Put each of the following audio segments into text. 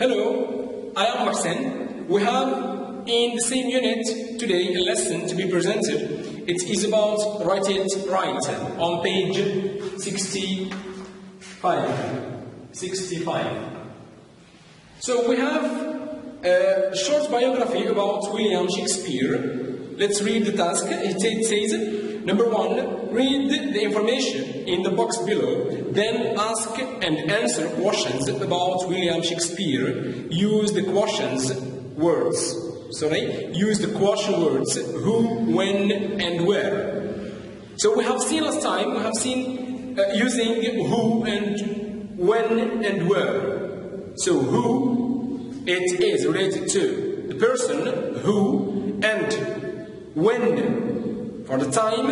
Hello, I am Mohsen. We have in the same unit today a lesson to be presented. It is about Write It Right on page 65. So we have a short biography about William Shakespeare. Let's read the task. It says, number 1, read the information in the box below, then ask and answer questions about William Shakespeare. Use the questions words. Use the question words who, when, and where. So we have seen last time, using who and when and where. So who, it is related to the person, who, and when for the time,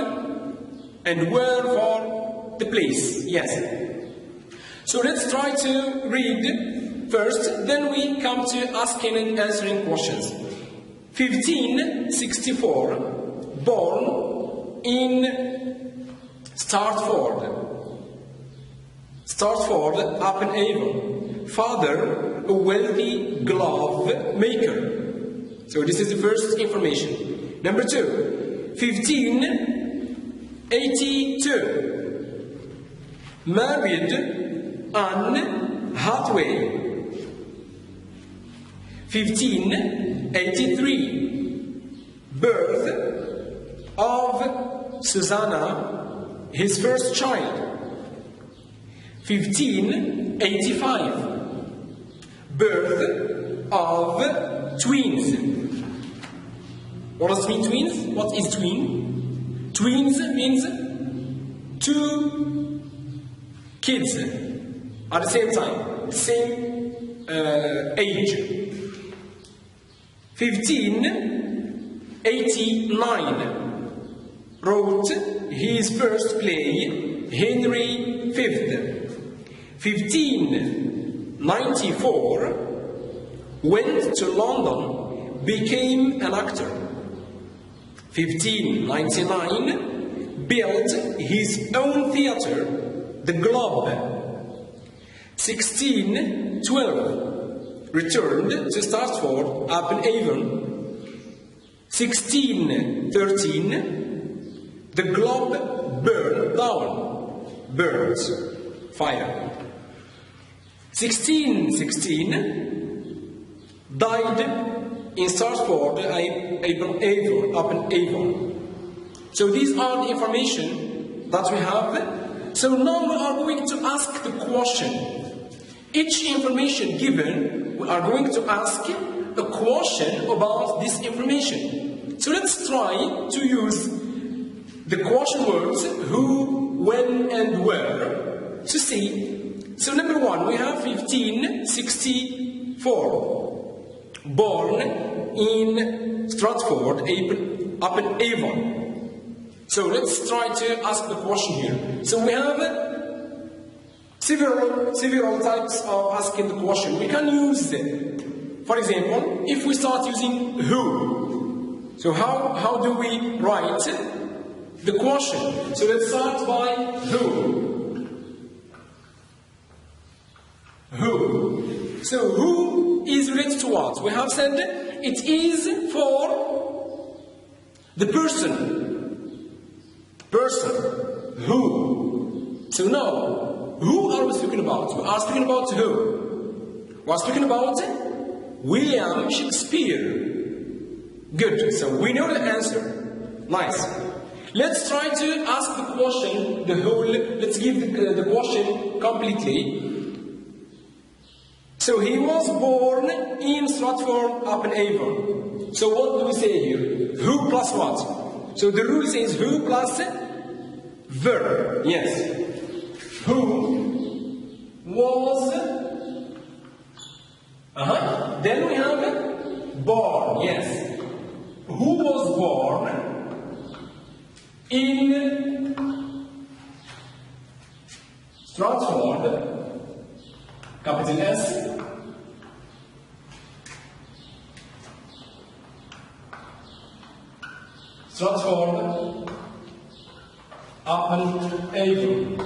and where for the place. Yes. So let's try to read first, then we come to asking and answering questions. 1564, born in Stratford upon Avon. Father, a wealthy glove maker. So this is the first information. Number 2, 1582, married Anne Hathaway. 1583, birth of Susanna, his first child. 1585, birth of twins. What does it mean, twins? What is twin? Twins means two kids at the same time, same age. 1589, wrote his first play, Henry V. 1594, went to London, became an actor. 1599, built his own theatre, the Globe. 1612, returned to Stratford upon Avon. 1613, the Globe burned down, fire. 1616, died in Stratford upon Avon. So these are the information that we have. So now we are going to ask the question. Each information given, we are going to ask a question about this information. So let's try to use the question words who, when, and where to see. So number 1, we have 1564. Born in Stratford upon Avon. So let's try to ask the question here. So we have several types of asking the question. We can use them. For example, if we start using who. So how do we write the question? So let's start by who. Who. So who is related to what? We have said it is for the person. Who. So now, who are we speaking about? We are speaking about who? We are speaking about William Shakespeare. Good. So we know the answer. Nice. Let's try to ask the question, the whole. Let's give the question completely. So he was born in Stratford upon Avon. So what do we say here? Who plus what? So the rule says who plus verb. Yes. Who was. Then we have born. Yes. Who was born in Stratford, capital S, Stratford upon Avon.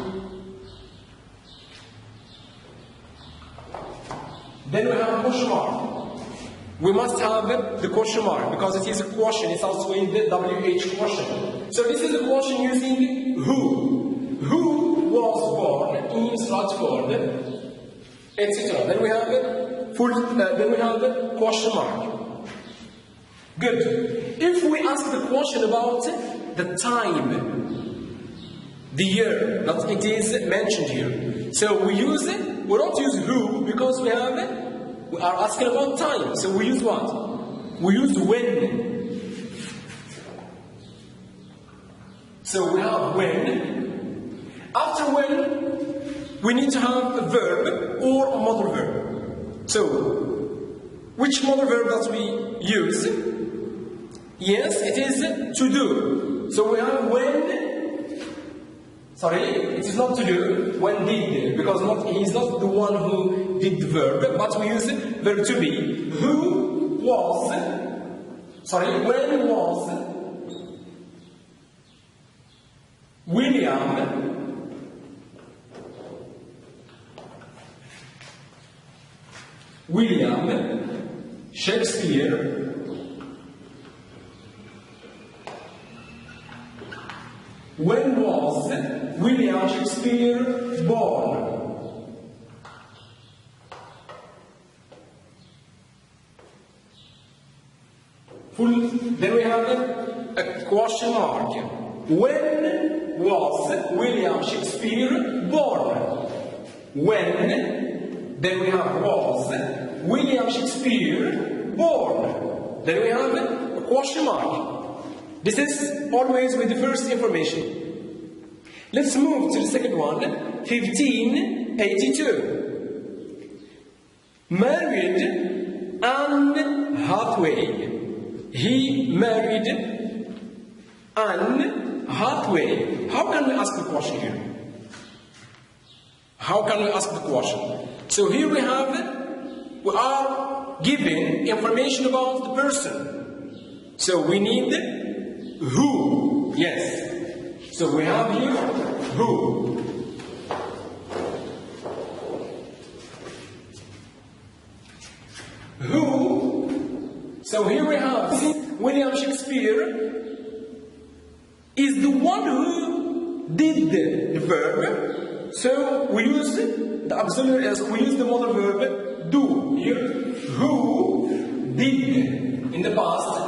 Then we have a question mark. We must have the question mark because it is a question. It starts with the WH question. So this is a question using who. Who was born in Stratford, etc. Then we have the question mark. Good. If we ask the question about the time, the year that it is mentioned here, so we don't use who because we are asking about time. So we use what? We use when. So we have when. After when, we need to have a verb or a modal verb. So, which modal verb that we use? Yes, it is to do. So we have when. Sorry, it is not to do. When did, because he is not the one who did the verb, but we use verb to be. Who was? Sorry, when was William Shakespeare when was William Shakespeare born? Then we have a question mark. When was William Shakespeare born? When, then we have was William Shakespeare born. Then we have a question mark. This is always with the first information. Let's move to the second one. 1582. Married Anne Hathaway. He married Anne Hathaway. How can we ask the question here? How can we ask the question? So here we are given information about the person. So we need who. Yes. So we have here who. Who. So here we have William Shakespeare is the one who did the verb. So we use the auxiliary as we use the modal verb do here. Who did in the past?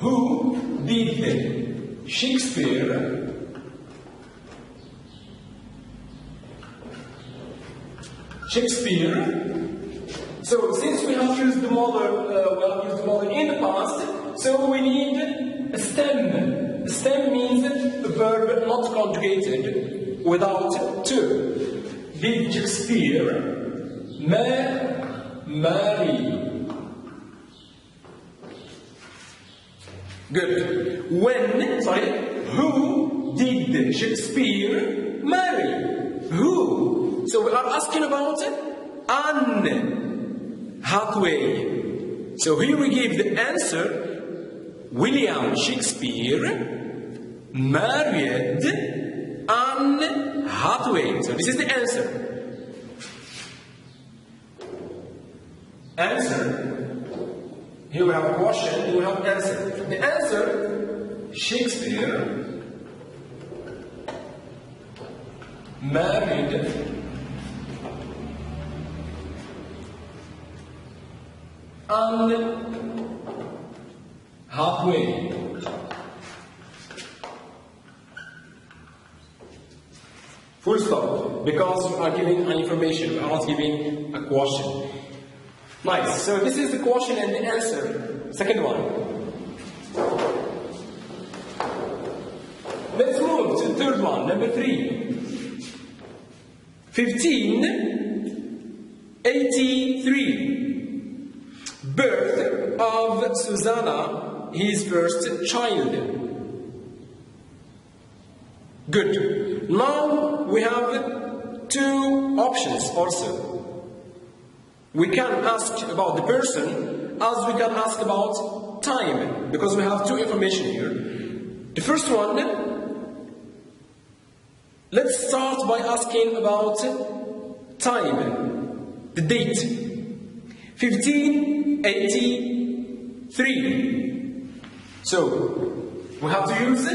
Who did Shakespeare So since we have used the modal in the past, so we need a stem. A stem means a verb not conjugated without to. Did Shakespeare marry? Good. Who did Shakespeare marry? Who? So we are asking about Anne Hathaway. So here we give the answer. William Shakespeare married Anne Hathaway. So this is the answer. Answer. Here we have a question, and we have an answer. The answer, Shakespeare married Anne Hathaway. Full stop. Because we are giving an information, we are not giving a question. Nice. So this is the question and the answer. Second one. Let's move to the third one, number 3. 1583. Birth of Susanna, his first child. Good. Now we have 2 options also. We can ask about the person as we can ask about time, because we have 2 information here. The first one, let's start by asking about time, the date. 1583. So we have to use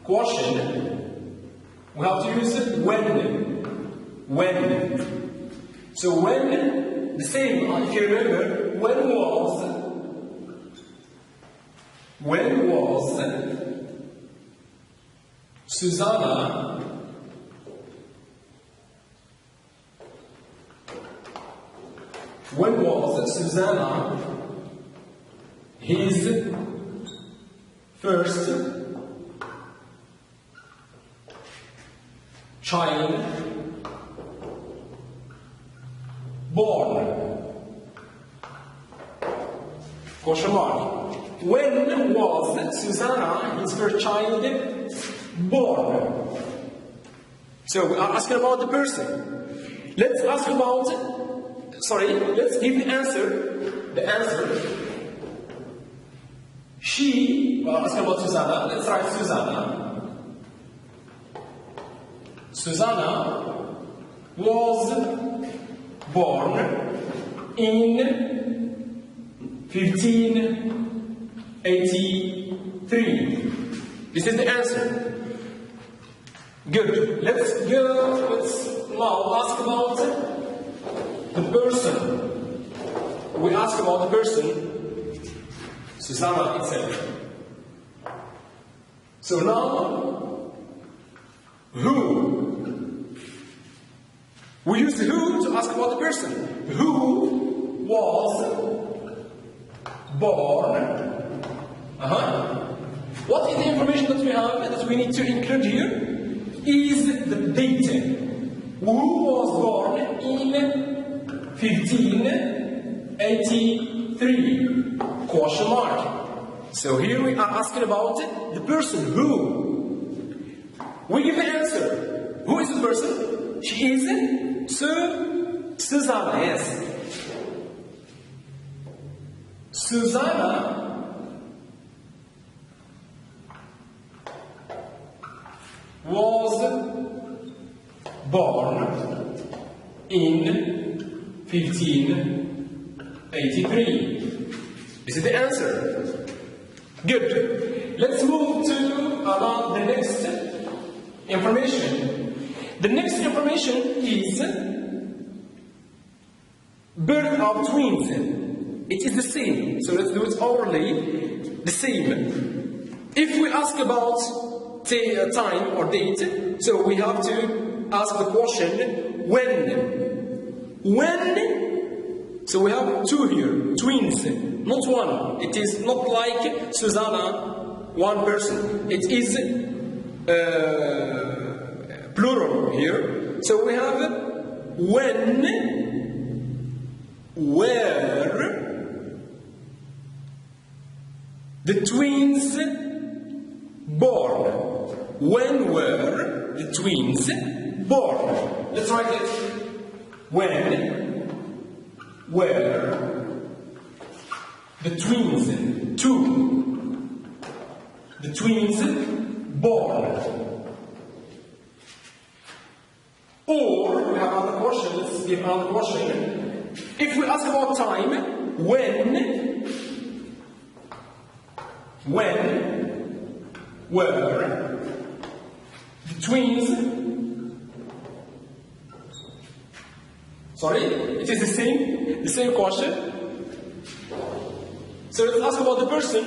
quotient. We have to use when. So when, the same, if you remember, when was Susanna his first child born? Question mark. When was Susanna, his first child, born? So we are asking about the person. Let's ask about, let's give the answer. The answer. We are asking about Susanna. Let's write Susanna. Susanna was born in 1583. This is the answer. Good. Let's now ask about the person. We ask about the person, Susanna itself. So now, who? We use who to ask about the person. Who was born? What is the information that we have that we need to include here? Is the date. Who was born in 1583? Question mark. So here we are asking about the person. Who? We give the answer. Who is the person? She is Susanna. Yes. Susanna was born in 1583. This is the answer. Good. Let's move to the next information. The next information is birth of twins. It is the same. So let's do it orally. The same. If we ask about time or date, so we have to ask the question when. When? So we have two here, twins, not one. It is not like Susanna, one person. It is plural here. So we have when, where the twins born. When were the twins born? Let's write it. When were the twins, the twins born? Or we have another question. Let's give another question. If we ask about time, when were the twins? Sorry, it is the same question. So let's ask about the person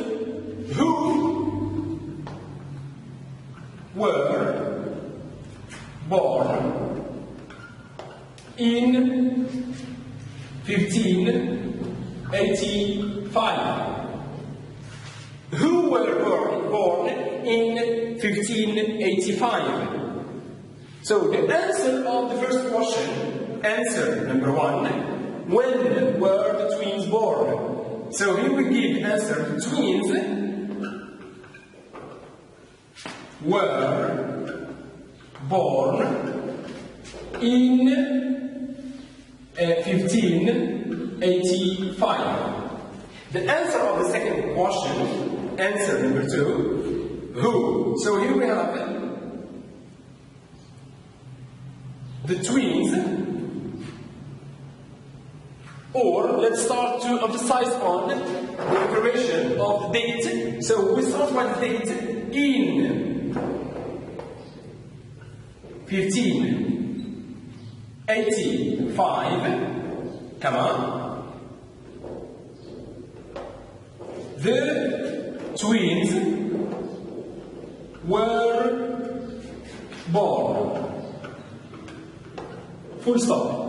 who were born in 1585. Who were born in 1585? So the answer of the first question, answer number one, when were the twins born? So here we give answer, the twins were born in 1585. The answer of the second question, answer number two, who? So here we have the twins Or let's start to emphasize on the information of the date. So we start by the date in 1585. Come on. The twins were born. Full stop.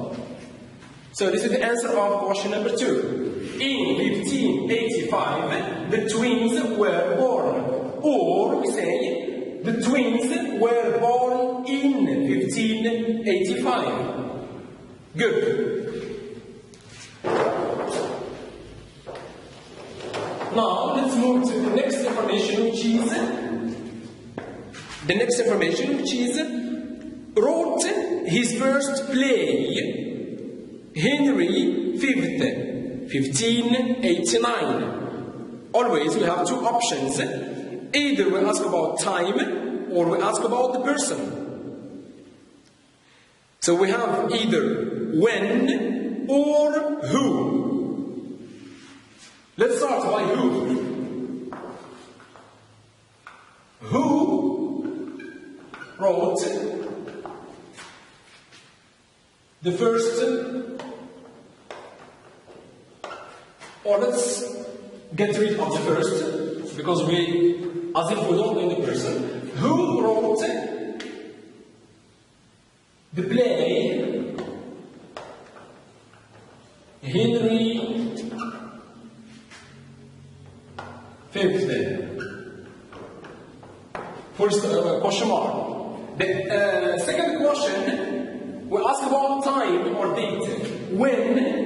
So this is the answer of question number 2. In 1585, the twins were born. Or we say, the twins were born in 1585. Good. Now let's move to the next information, which is wrote his first play, Henry V, 1589. Always we have two options. Either we ask about time or we ask about the person. So we have either when or who. Let's start by who. Who wrote the first, or let's get rid of the first, because as if we don't know the person. Who wrote the play Henry V? First question mark. The second question, we ask about time or date. When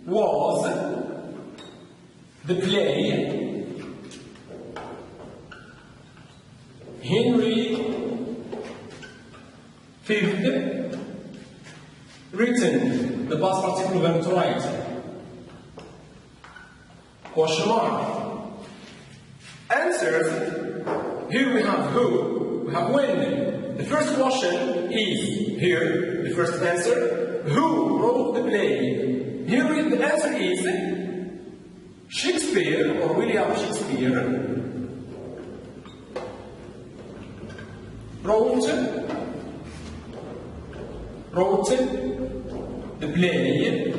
was the play Henry V written? The past participle verb to write. Question mark. Answers. Here we have who, we have when. The first question is here, the first answer. Who wrote the play? Here the answer is Shakespeare, or William Shakespeare, wrote the play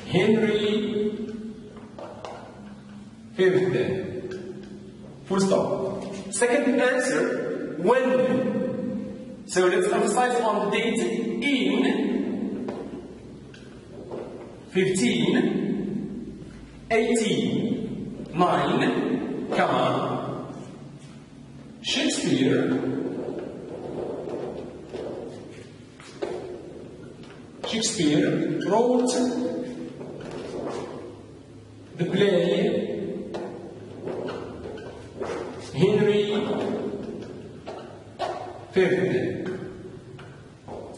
Henry V. Full stop. Second answer, when. So let's emphasize on the date in 1589, comma, Shakespeare wrote the play Henry V.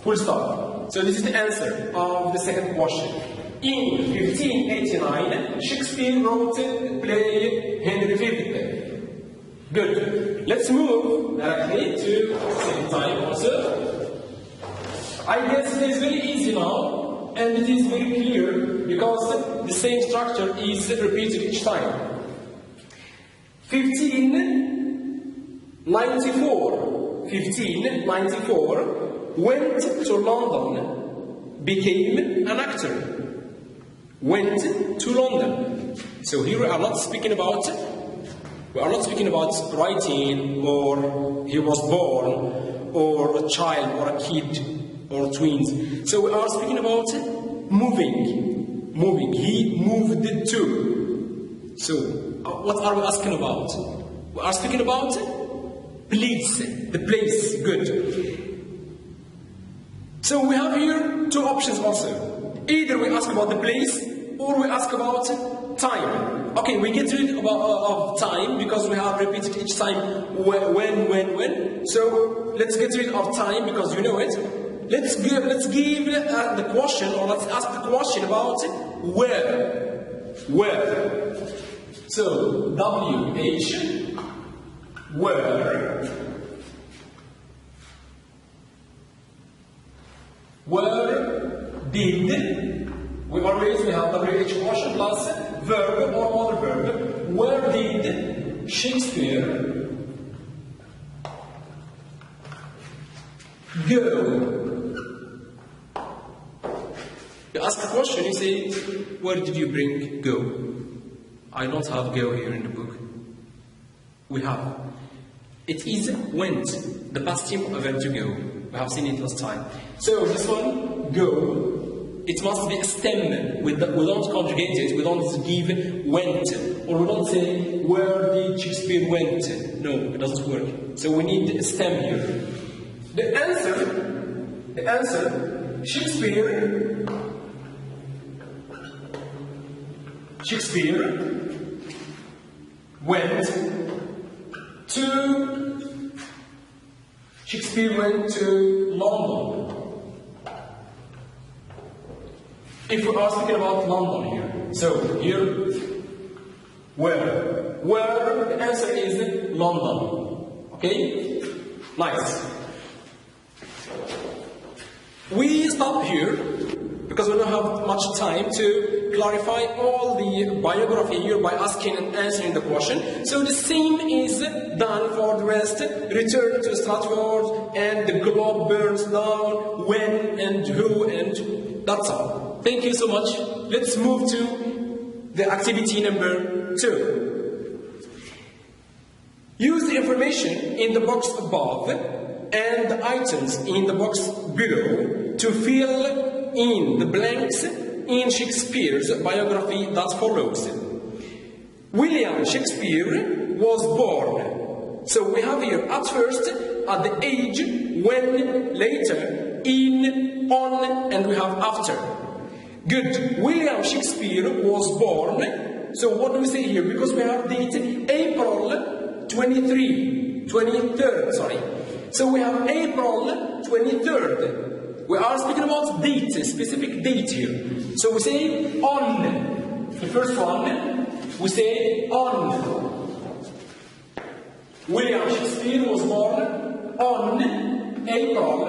Full stop. So this is the answer of the second question. In 1589, Shakespeare wrote the play Henry V. Good. Let's move directly to the same time also. I guess it is very easy now, and it is very clear because the same structure is repeated each time. 1594, went to London, became an actor. Went to London. So here we are not speaking about writing, or he was born, or a child, or a kid, or twins. So we are speaking about moving. He moved to. So what are we asking about? We are speaking about place. The place. Good. So we have here two options also. Either we ask about the place or we ask about time. Okay, we get rid of time because we have repeated each time when. So let's get rid of time because you know it. Let's give the question, or let's ask the question about where. So, WH, where did, we always have WH portion plus verb or other verb. Where did Shakespeare go? You ask a question, you say, where did you bring go? I don't have go here in the book. We have. It is went, the past tense of verb to go. We have seen it last time. So this one, go, it must be a stem. We don't conjugate it, we don't give went. Or we don't say, where did Shakespeare went? No, it doesn't work. So we need a stem here. The answer, Shakespeare went to London. If we are speaking about London here, so here, where the answer is London. Okay, nice. We stop here because we don't have much time to clarify all the biography here by asking and answering the question. So the same is done for the rest. Return to Stratford and the globe burns down, when and who, and that's all. Thank you so much. Let's move to the activity number 2. Use the information in the box above and the items in the box below to fill in the blanks in Shakespeare's biography that follows. William Shakespeare was born. So we have here at first, at the age, when, later, in, on, and we have after. Good. William Shakespeare was born. So what do we say here? Because we have date April 23rd, sorry. So we have April 23rd. We are speaking about date, a specific date here. So we say on. The first one, we say on. William Shakespeare was born on April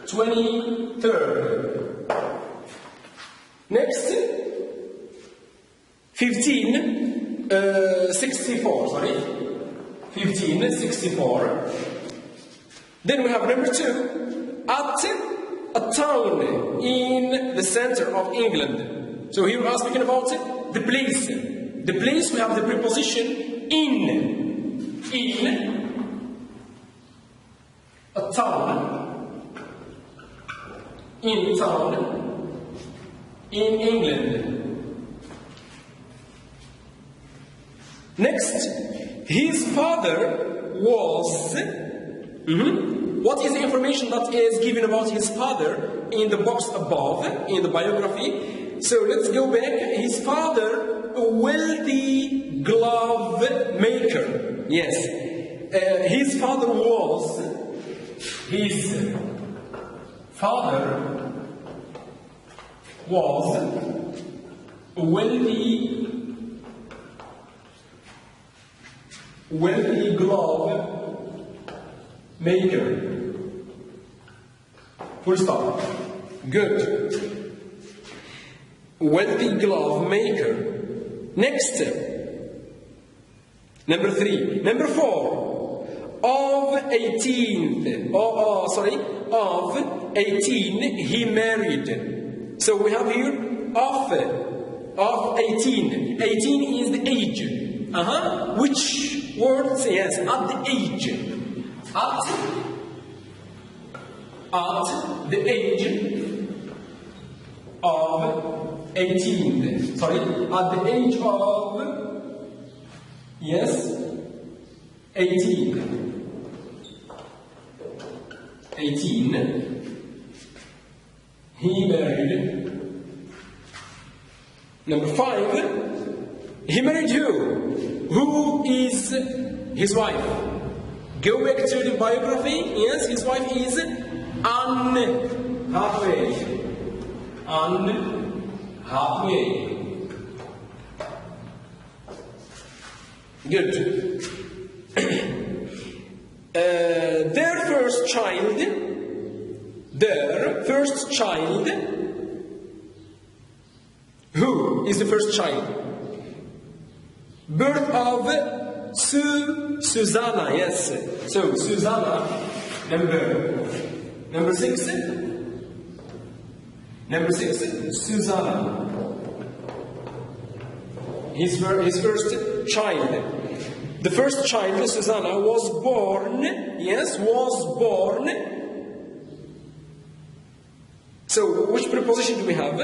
23rd. Next, 1564, sorry. 1564. Then we have number 2, at a town in the center of England. So here we are speaking about the place. The place, we have the preposition in. In a town. In town. In England. Next, his father was... What is the information that is given about his father in the box above, in the biography? So let's go back. His father, a wealthy glove maker. Yes. His father was a wealthy glove maker. Full stop. Good. Wealthy glove maker. Next. Number 3. Number 4. Of 18, he married. So we have here of 18. 18 is the age. Which word? Yes, at the age. At the age of 18. Sorry, at the age of, yes, 18. 18. He married. Number 5. He married who? Who is his wife? Go back to the biography. Yes, his wife is Anne Hathaway. Anne Hathaway. Good. Their first child, who is the first child? Birth of Susanna, yes. So, Susanna, number 6. Number 6, Susanna. His first child. The first child, Susanna, was born. Yes, was born. So, which preposition do we have?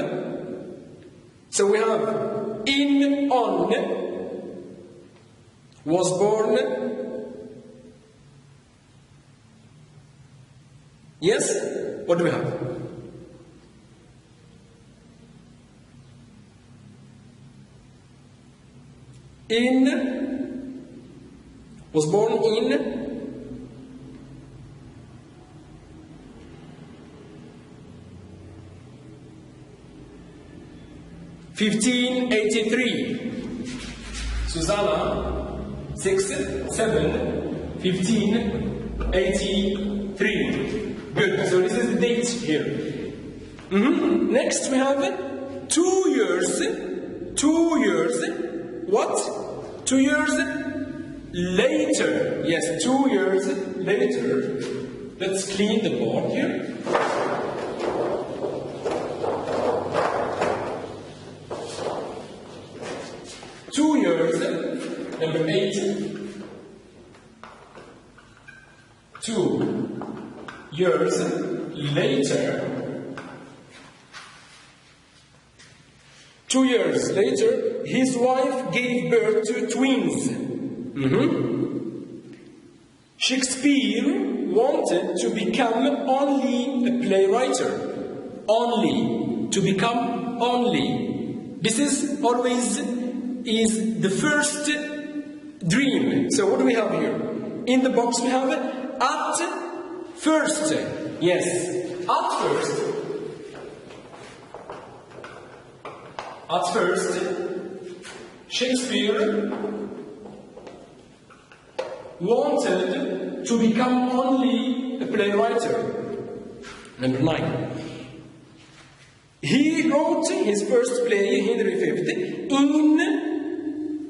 So we have in, on, was born. Yes? What do we have? In, was born in. (1583). Susanna, 6, 7, 1583. Good. So this is the date here. Next we have 2 years. 2 years. What? 2 years later. Yes, 2 years later. Let's clean the board here. Number 8. 2 years later. 2 years later, his wife gave birth to twins. Shakespeare wanted to become only a playwright. Only. To become only. This is always the first dream. So what do we have here? In the box we have at first. Yes, at first. At first, Shakespeare wanted to become only a playwright. Number 9. He wrote his first play, Henry V, in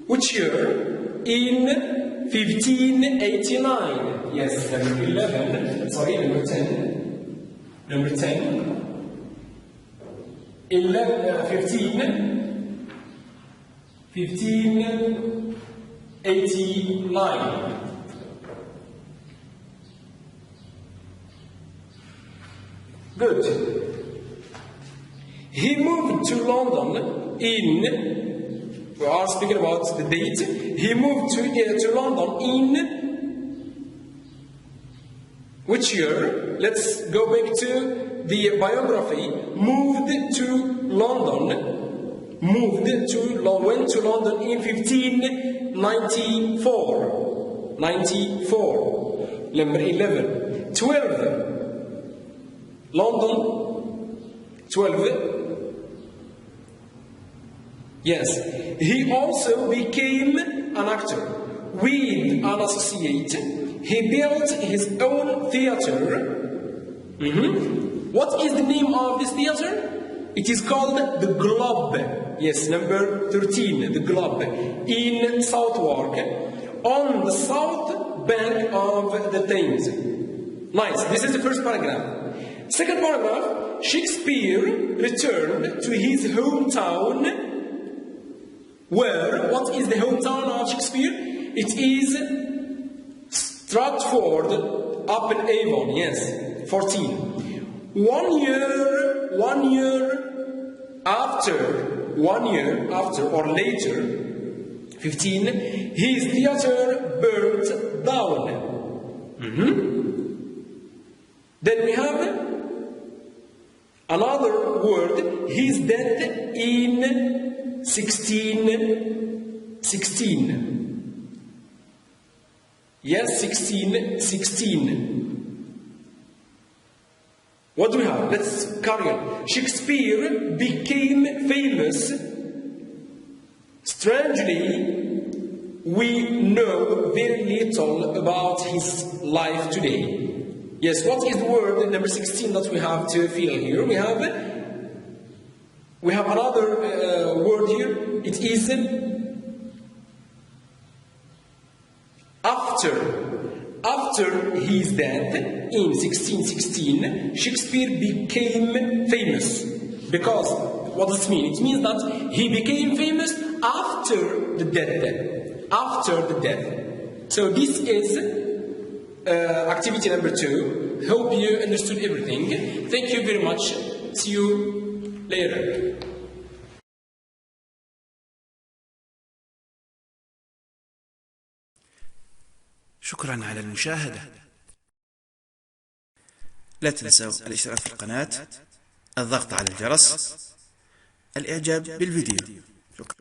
which year? In 1589. Yes, number 11. Sorry, number 10. Number 10. 1589. Good. He moved to London in, we are speaking about the date, he moved to London in which year? Let's go back to the biography. Went to London in 1594. 94. Number 11. 12. London. 12. Yes. He also became an actor. With an associate, he built his own theater. What is the name of this theater? It is called the Globe. Yes, number 13, the Globe, in Southwark, on the south bank of the Thames. Nice. This is the first paragraph. Second paragraph, Shakespeare returned to his hometown. Where? What is the hometown of Shakespeare? It is Stratford upon Avon. Yes, 14. 1 year after or later, 15, his theater burnt down. Then we have another word, his death in 1616. Yes, 1616. What do we have? Let's carry on. Shakespeare became famous, strangely we know very little about his life today. Yes, what is the word number 16 that we have to fill here? We have another word here. It is after. After his death in 1616, Shakespeare became famous. Because what does it mean? It means that he became famous after the death. After the death. So this is activity number 2. Hope you understood everything. Thank you very much. See you later. شكرا على المشاهدة. لا تنسوا الاشتراك في القناة، الضغط على الجرس، الإعجاب بالفيديو. شكرا.